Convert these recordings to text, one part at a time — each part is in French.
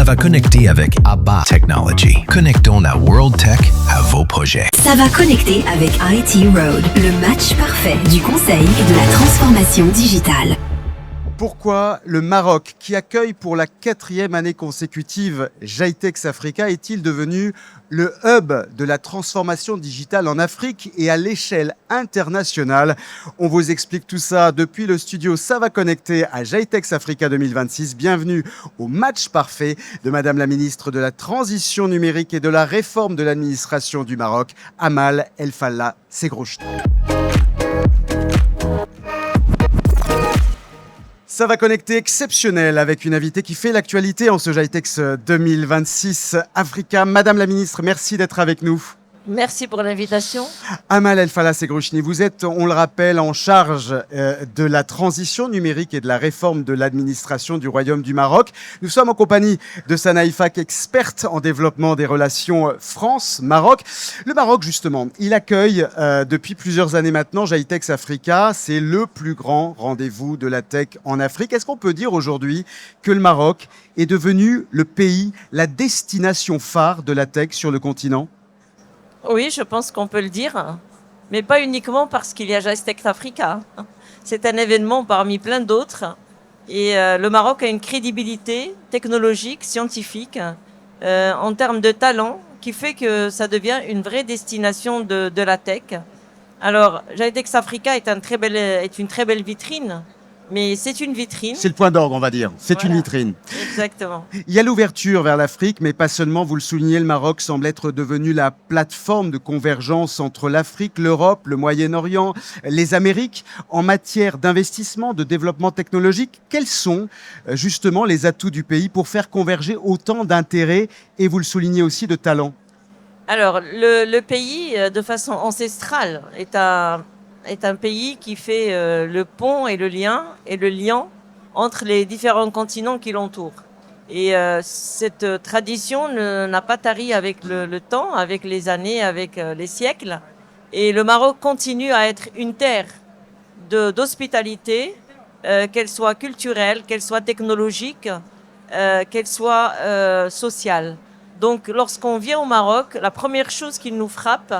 va connecter avec ABBA Technology. Connectons la World Tech à vos projets. Ça va connecter avec IT Road, le match parfait du conseil et de la transformation digitale. Pourquoi le Maroc, qui accueille pour la 4e année consécutive GITEX Africa, est-il devenu le hub de la transformation digitale en Afrique et à l'échelle internationale? On vous explique tout ça depuis le studio Ça va connecter à GITEX Africa 2026. Bienvenue au match parfait de Madame la ministre de la Transition numérique et de la réforme de l'administration du Maroc, Amal El Fallah Segrochni. Ça va connecter exceptionnel avec une invitée qui fait l'actualité en ce GITEX 2026 Africa. Madame la ministre, merci d'être avec nous. Merci pour l'invitation. Amal El Fallah Segrochni, vous êtes, on le rappelle, en charge de la transition numérique et de la réforme de l'administration du Royaume du Maroc. Nous sommes en compagnie de Sana Ifak, experte en développement des relations France-Maroc. Le Maroc, justement, il accueille depuis plusieurs années maintenant GITEX Africa. C'est le plus grand rendez-vous de la tech en Afrique. Est-ce qu'on peut dire aujourd'hui que le Maroc est devenu le pays, la destination phare de la tech sur le continent ? Oui, je pense qu'on peut le dire, mais pas uniquement parce qu'il y a GITEX Africa. C'est un événement parmi plein d'autres. Et le Maroc a une crédibilité technologique, scientifique, en termes de talent, qui fait que ça devient une vraie destination de la tech. Alors, GITEX Africa est une très belle vitrine. Mais c'est une vitrine. C'est le point d'orgue, on va dire. C'est voilà. Une vitrine. Exactement. Il y a l'ouverture vers l'Afrique, mais pas seulement. Vous le soulignez, le Maroc semble être devenu la plateforme de convergence entre l'Afrique, l'Europe, le Moyen-Orient, les Amériques en matière d'investissement, de développement technologique. Quels sont justement les atouts du pays pour faire converger autant d'intérêts et, vous le soulignez aussi, de talents? Alors, le pays, de façon ancestrale, est un pays qui fait le pont et le lien entre les différents continents qui l'entourent. Et cette tradition n'a pas tari avec le temps, avec les années, avec les siècles. Et le Maroc continue à être une terre d'hospitalité, qu'elle soit culturelle, qu'elle soit technologique, qu'elle soit sociale. Donc lorsqu'on vient au Maroc, la première chose qui nous frappe,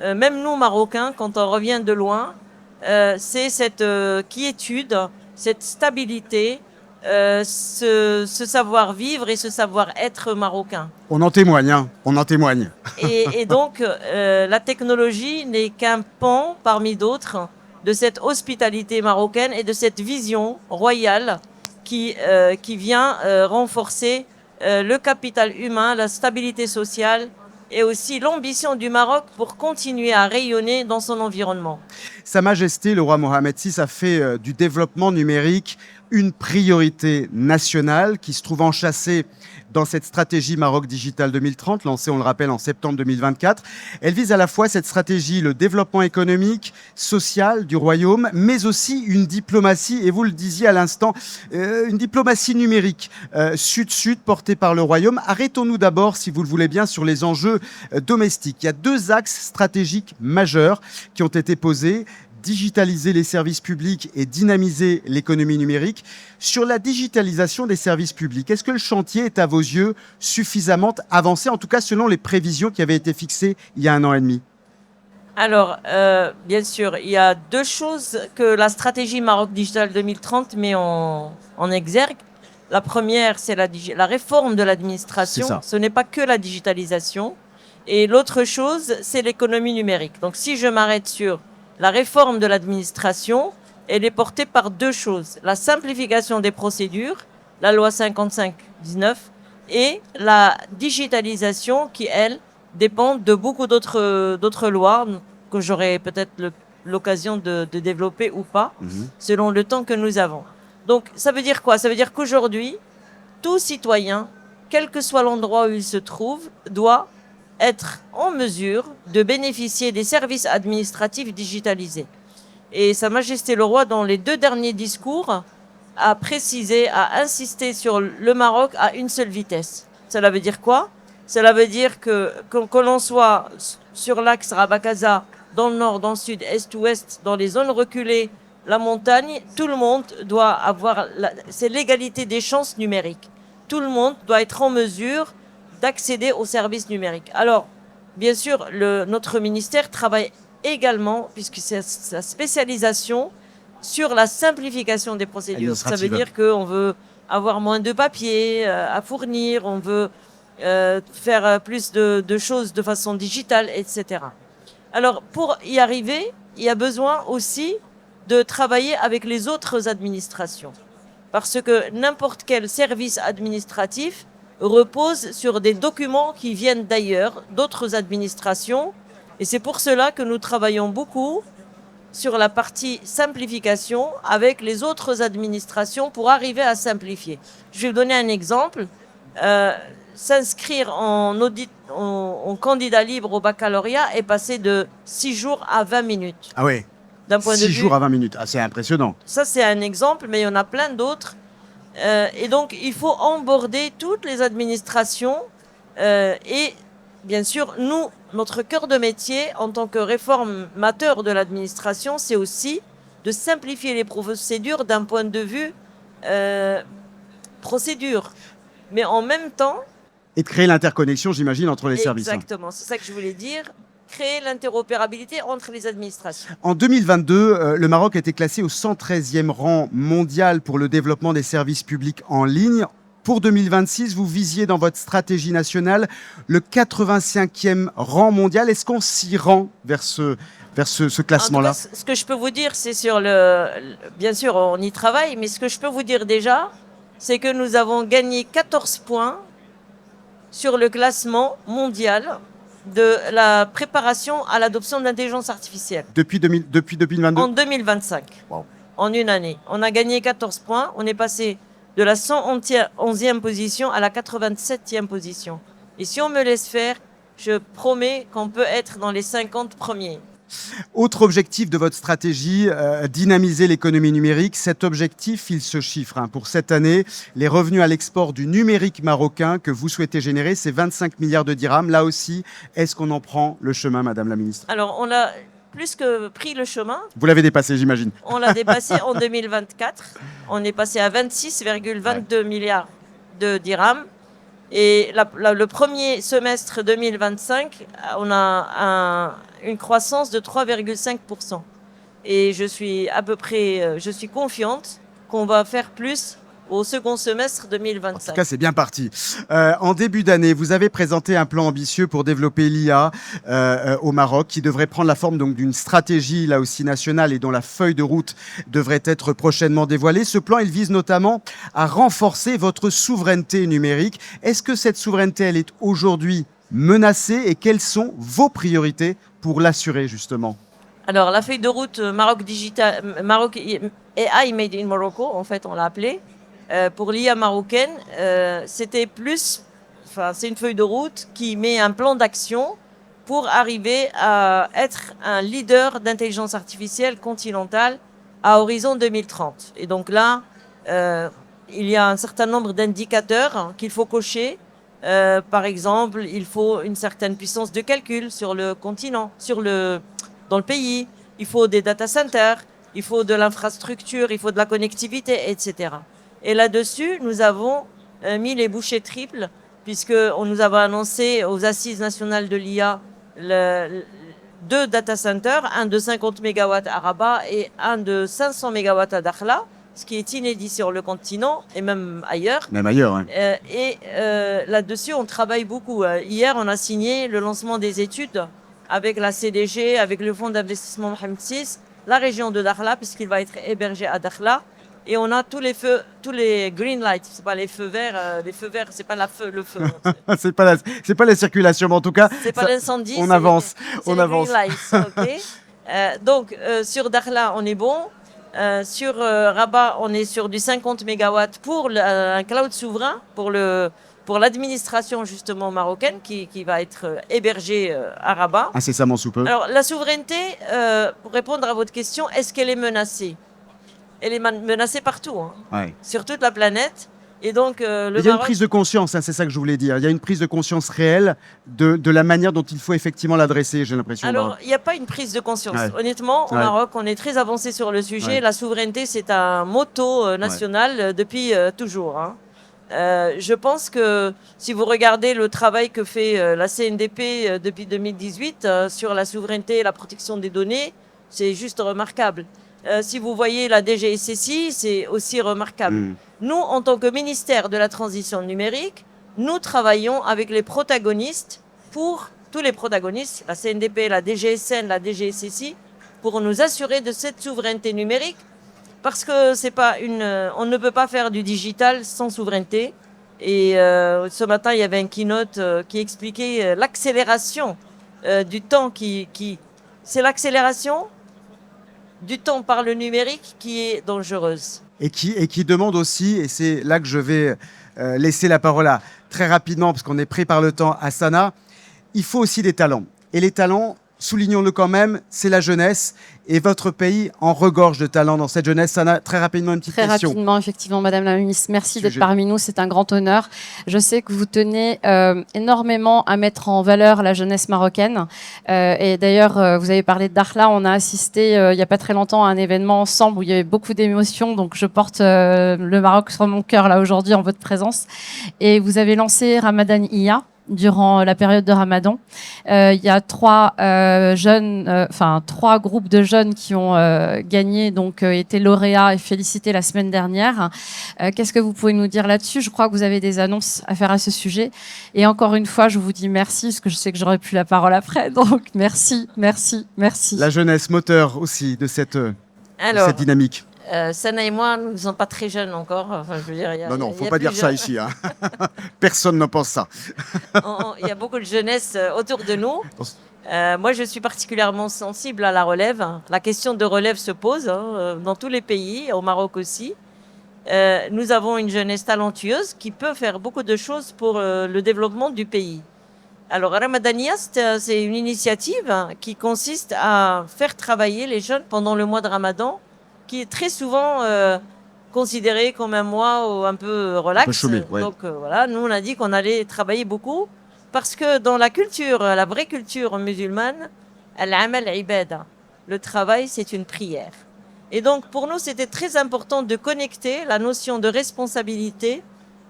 même nous, Marocains, quand on revient de loin, c'est cette quiétude, cette stabilité, ce savoir-vivre et ce savoir-être marocain. On en témoigne, hein. On en témoigne. Et donc, la technologie n'est qu'un pan parmi d'autres de cette hospitalité marocaine et de cette vision royale qui vient renforcer le capital humain, la stabilité sociale, et aussi l'ambition du Maroc pour continuer à rayonner dans son environnement. Sa Majesté, le roi Mohamed VI, a fait du développement numérique une priorité nationale qui se trouve enchâssée dans cette stratégie Maroc Digital 2030, lancée, on le rappelle, en septembre 2024. Elle vise à la fois cette stratégie, le développement économique, social du royaume, mais aussi une diplomatie, et vous le disiez à l'instant, une diplomatie numérique sud-sud portée par le royaume. Arrêtons-nous d'abord, si vous le voulez bien, sur les enjeux domestiques. Il y a 2 axes stratégiques majeurs qui ont été posés: digitaliser les services publics et dynamiser l'économie numérique. Sur la digitalisation des services publics, est-ce que le chantier est à vos yeux suffisamment avancé, en tout cas selon les prévisions qui avaient été fixées il y a 1 an et demi? Alors, bien sûr, il y a 2 choses que la stratégie Maroc Digital 2030 met en exergue. La première, c'est la réforme de l'administration. Ce n'est pas que la digitalisation. Et l'autre chose, c'est l'économie numérique. Donc, si je m'arrête sur la réforme de l'administration, elle est portée par 2 choses. La simplification des procédures, la loi 55-19, et la digitalisation qui, elle, dépend de beaucoup d'autres lois que j'aurai peut-être l'occasion de développer ou pas, selon le temps que nous avons. Donc, ça veut dire quoi? Ça veut dire qu'aujourd'hui, tout citoyen, quel que soit l'endroit où il se trouve, doit être en mesure de bénéficier des services administratifs digitalisés. Et Sa Majesté le Roi, dans les 2 derniers discours, a précisé, a insisté sur le Maroc à une seule vitesse. Cela veut dire quoi? Cela veut dire que l'on soit sur l'axe Rabat-Casa, dans le nord, dans le sud, est-ouest, dans les zones reculées, la montagne, tout le monde doit avoir... C'est l'égalité des chances numériques. tout le monde doit être en mesure d'accéder aux services numériques. Alors, bien sûr, notre ministère travaille également, puisque c'est sa spécialisation, sur la simplification des procédures. Ça veut dire qu'on veut avoir moins de papier à fournir, on veut faire plus de choses de façon digitale, etc. Alors, pour y arriver, il y a besoin aussi de travailler avec les autres administrations. Parce que n'importe quel service administratif repose sur des documents qui viennent d'ailleurs, d'autres administrations. Et c'est pour cela que nous travaillons beaucoup sur la partie simplification avec les autres administrations pour arriver à simplifier. Je vais vous donner un exemple. S'inscrire en candidat libre au baccalauréat est passé de 6 jours à 20 minutes. Ah ouais. D'un point 6 de vue, jours à 20 minutes. Ah, c'est impressionnant. ça, c'est un exemple, mais il y en a plein d'autres. Et donc, il faut emborder toutes les administrations. Et bien sûr, nous, notre cœur de métier, en tant que réformateur de l'administration, c'est aussi de simplifier les procédures d'un point de vue procédure. Mais en même temps... Et de créer l'interconnexion, j'imagine, entre les services. Exactement, c'est ça que je voulais dire. Créer l'interopérabilité entre les administrations. En 2022, le Maroc a été classé au 113e rang mondial pour le développement des services publics en ligne. Pour 2026, vous visiez dans votre stratégie nationale le 85e rang mondial. Est-ce qu'on s'y rend vers ce classement-là? Ce que je peux vous dire, c'est sur bien sûr, on y travaille, mais ce que je peux vous dire déjà, c'est que nous avons gagné 14 points sur le classement mondial de la préparation à l'adoption de l'intelligence artificielle. Depuis 2022? En 2025. Wow. En une année. On a gagné 14 points. On est passé de la 111e position à la 87e position. Et si on me laisse faire, je promets qu'on peut être dans les 50 premiers. Autre objectif de votre stratégie, dynamiser l'économie numérique. Cet objectif, il se chiffre. Pour cette année, les revenus à l'export du numérique marocain que vous souhaitez générer, c'est 25 milliards de dirhams. Là aussi, est-ce qu'on en prend le chemin, Madame la Ministre? Alors, on a plus que pris le chemin. Vous l'avez dépassé, j'imagine. On l'a dépassé en 2024. On est passé à 26,22 milliards de dirhams. Et le premier semestre 2025, on a une croissance de 3,5%. Et je suis confiante qu'on va faire plus au second semestre 2025. En tout cas, c'est bien parti. En début d'année, vous avez présenté un plan ambitieux pour développer l'IA au Maroc, qui devrait prendre la forme donc d'une stratégie là aussi nationale et dont la feuille de route devrait être prochainement dévoilée. Ce plan, il vise notamment à renforcer votre souveraineté numérique. Est-ce que cette souveraineté, elle est aujourd'hui menacée et quelles sont vos priorités pour l'assurer justement? Alors, la feuille de route Maroc AI Made in Morocco, en fait, on l'a appelée. Pour l'IA marocaine, c'est une feuille de route qui met un plan d'action pour arriver à être un leader d'intelligence artificielle continentale à horizon 2030. Et donc là, il y a un certain nombre d'indicateurs qu'il faut cocher. Par exemple, il faut une certaine puissance de calcul sur le continent, dans le pays. Il faut des data centers, il faut de l'infrastructure, il faut de la connectivité, etc. Et là-dessus, nous avons mis les bouchées triples, puisqu'on nous avait annoncé aux Assises nationales de l'IA 2 data centers, un de 50 MW à Rabat et un de 500 MW à Dakhla, ce qui est inédit sur le continent et même ailleurs. Même ailleurs, hein. Là-dessus, on travaille beaucoup. Hier, on a signé le lancement des études avec la CDG, avec le fonds d'investissement Mohamed VI, la région de Dakhla, puisqu'il va être hébergé à Dakhla. Et on a tous les green lights, c'est pas les feux verts, c'est pas le feu. c'est pas la circulation, mais en tout cas, c'est pas l'incendie. On avance, on avance. Green lights, ok. Donc sur Dakhla, on est bon. Sur Rabat, on est sur du 50 MW pour un cloud souverain pour l'administration justement marocaine qui va être hébergée à Rabat. Incessamment sous peu. Alors la souveraineté, pour répondre à votre question, est-ce qu'elle est menacée? Elle est menacée partout, sur toute la planète. Et donc, il y a une prise de conscience, c'est ça que je voulais dire. Il y a une prise de conscience réelle de la manière dont il faut effectivement l'adresser, j'ai l'impression. Alors, il n'y a pas une prise de conscience. Ouais. Honnêtement, au Maroc, on est très avancé sur le sujet. Ouais. La souveraineté, c'est un motto national depuis toujours. Je pense que si vous regardez le travail que fait la CNDP depuis 2018 sur la souveraineté et la protection des données, c'est juste remarquable. Si vous voyez la DGSSI, c'est aussi remarquable. Nous, en tant que ministère de la Transition numérique, nous travaillons avec les protagonistes, pour tous les protagonistes, la CNDP, la DGSN, la DGSSI, pour nous assurer de cette souveraineté numérique, parce que c'est pas on ne peut pas faire du digital sans souveraineté. Et ce matin, il y avait un keynote qui expliquait l'accélération du temps c'est l'accélération du temps par le numérique qui est dangereuse. Et qui demande aussi, et c'est là que je vais laisser la parole très rapidement, parce qu'on est pris par le temps, à Sana, il faut aussi des talents. Et les talents, soulignons-le quand même, c'est la jeunesse. Et votre pays en regorge de talents dans cette jeunesse. Sana, très rapidement, une petite question. Très rapidement, effectivement, Madame la Ministre. Merci d'être parmi nous, c'est un grand honneur. Je sais que vous tenez énormément à mettre en valeur la jeunesse marocaine. Et d'ailleurs, vous avez parlé de Dakhla. On a assisté il n'y a pas très longtemps à un événement ensemble où il y avait beaucoup d'émotions. Donc, je porte le Maroc sur mon cœur là aujourd'hui en votre présence. Et vous avez lancé Ramadan IA durant la période de Ramadan. Il y a trois groupes de jeunes qui ont gagné, donc été lauréats et félicités la semaine dernière. Qu'est-ce que vous pouvez nous dire là-dessus? Je crois que vous avez des annonces à faire à ce sujet. Et encore une fois, je vous dis merci, parce que je sais que j'aurai plus la parole après. Donc merci, merci, merci. La jeunesse, moteur aussi de cette dynamique. Sana et moi, nous ne sommes pas très jeunes encore. Enfin, je veux dire, il il ne faut pas dire ça ici. Hein. Personne ne pense ça. Il y a beaucoup de jeunesse autour de nous. Moi, je suis particulièrement sensible à la relève. La question de relève se pose dans tous les pays, au Maroc aussi. Nous avons une jeunesse talentueuse qui peut faire beaucoup de choses pour le développement du pays. Alors, Ramadania, c'est une initiative qui consiste à faire travailler les jeunes pendant le mois de Ramadan, qui est très souvent considéré comme un mois un peu relax. Un peu chômé, ouais. Donc voilà, nous on a dit qu'on allait travailler beaucoup parce que dans la culture, la vraie culture musulmane, al-amal ibada, le travail c'est une prière. Et donc pour nous c'était très important de connecter la notion de responsabilité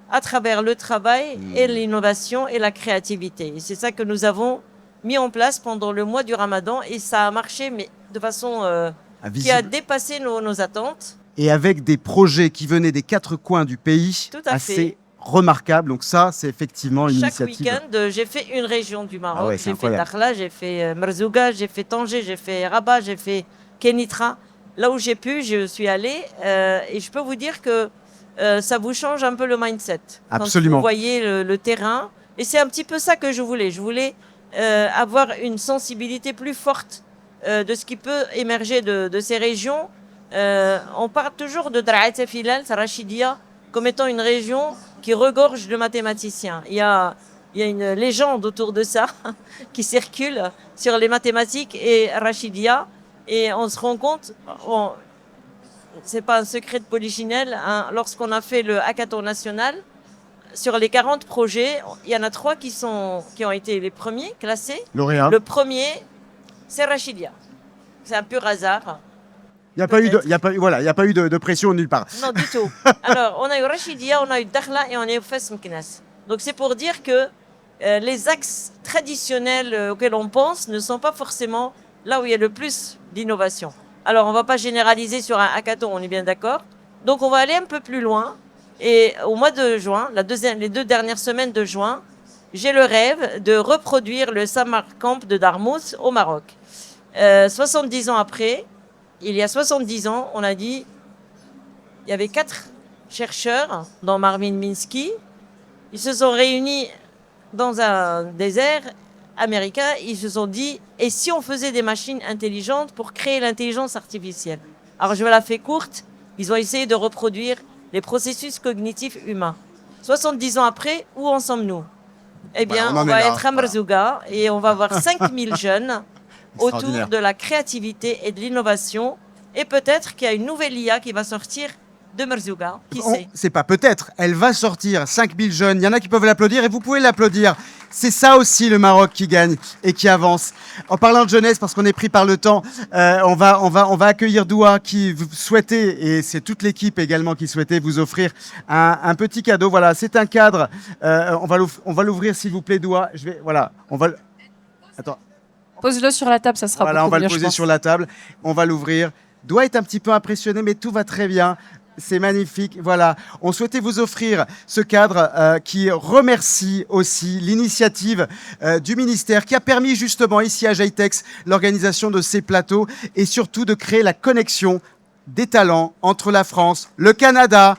à travers le travail et l'innovation et la créativité. Et c'est ça que nous avons mis en place pendant le mois du Ramadan et ça a marché mais de façon qui a dépassé nos attentes. Et avec des projets qui venaient des quatre coins du pays, assez remarquables. Donc ça, c'est effectivement une initiative. Chaque week-end, j'ai fait une région du Maroc. J'ai fait Dakhla, j'ai fait Merzouga, j'ai fait Tanger, j'ai fait Rabat, j'ai fait Kenitra. Là où j'ai pu, je suis allée. Et je peux vous dire que ça vous change un peu le mindset. Absolument. Quand vous voyez le terrain. Et c'est un petit peu ça que je voulais. Je voulais avoir une sensibilité plus forte de ce qui peut émerger de ces régions. On parle toujours de Dra'at Filal, Rachidia, comme étant une région qui regorge de mathématiciens. Il y a une légende autour de ça qui circule sur les mathématiques et Rachidia. Et on se rend compte, c'est pas un secret de polichinelle, hein, lorsqu'on a fait le hackathon national, sur les 40 projets, il y en a 3 qui ont été les premiers classés. Lauréat. Le premier, c'est Rachidia. C'est un pur hasard. Il n'y a pas eu de pression nulle part. Non, du tout. Alors, on a eu Rachidia, on a eu Dakhla et on a eu Fès Meknès. Donc, c'est pour dire que les axes traditionnels auxquels on pense ne sont pas forcément là où il y a le plus d'innovation. Alors, on ne va pas généraliser sur un hackathon, on est bien d'accord. Donc, on va aller un peu plus loin. Et au mois de juin, les 2 dernières semaines de juin, j'ai le rêve de reproduire le Summer Camp de Dartmouth au Maroc. 70 ans après, il y a 70 ans, on a dit, il y avait 4 chercheurs dans Marvin Minsky. Ils se sont réunis dans un désert américain. Ils se sont dit, et si on faisait des machines intelligentes pour créer l'intelligence artificielle? Alors je vais la faire courte. Ils ont essayé de reproduire les processus cognitifs humains. 70 ans après, où en sommes-nous? Eh bien, on va être à Merzouga et on va avoir 5000 jeunes autour de la créativité et de l'innovation. Et peut-être qu'il y a une nouvelle IA qui va sortir de Merzouga, qui sait. C'est pas peut-être, elle va sortir. 5000 jeunes, il y en a qui peuvent l'applaudir et vous pouvez l'applaudir. C'est ça aussi le Maroc qui gagne et qui avance. En parlant de jeunesse, parce qu'on est pris par le temps, on va accueillir Doua qui souhaitait, et c'est toute l'équipe également qui souhaitait vous offrir un petit cadeau. Voilà, c'est un cadre. On va l'ouvrir s'il vous plaît, Doua. Attends. Pose-le sur la table, ça sera Voilà, beaucoup on va mieux, le je poser pense. sur la table. On va l'ouvrir. Doua est un petit peu impressionné, mais tout va très bien. C'est magnifique. Voilà. On souhaitait vous offrir ce cadre qui remercie aussi l'initiative du ministère qui a permis justement ici à Jaytex l'organisation de ces plateaux et surtout de créer la connexion des talents entre la France, le Canada,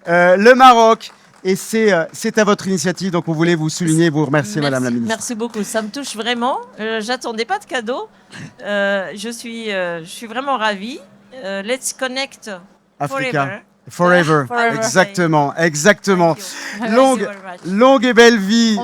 le Maroc. Et c'est à votre initiative, donc on voulait vous souligner, vous remercier, Madame la Ministre. Merci beaucoup, ça me touche vraiment. J'attendais pas de cadeau. Je suis vraiment ravie. Let's connect Africa. forever. Forever. Exactement. Thank you. Longue et belle vie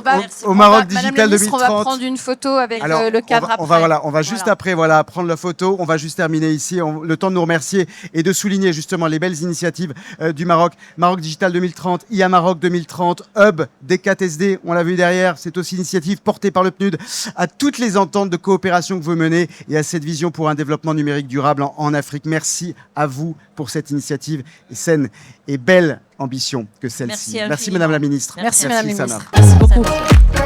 au Maroc Digital Madame la ministre, 2030. on va prendre une photo avec Alors, le cadre après. on va juste après prendre la photo. On va juste terminer ici. Le temps de nous remercier et de souligner justement les belles initiatives du Maroc. Maroc Digital 2030, IA Maroc 2030, Hub, D4SD, on l'a vu derrière. C'est aussi une initiative portée par le PNUD à toutes les ententes de coopération que vous menez et à cette vision pour un développement numérique durable en Afrique. Merci à vous pour cette initiative et saine et belle ambition que celle-ci. Merci Madame la Ministre. Merci Madame la Sana. ministre. Merci beaucoup.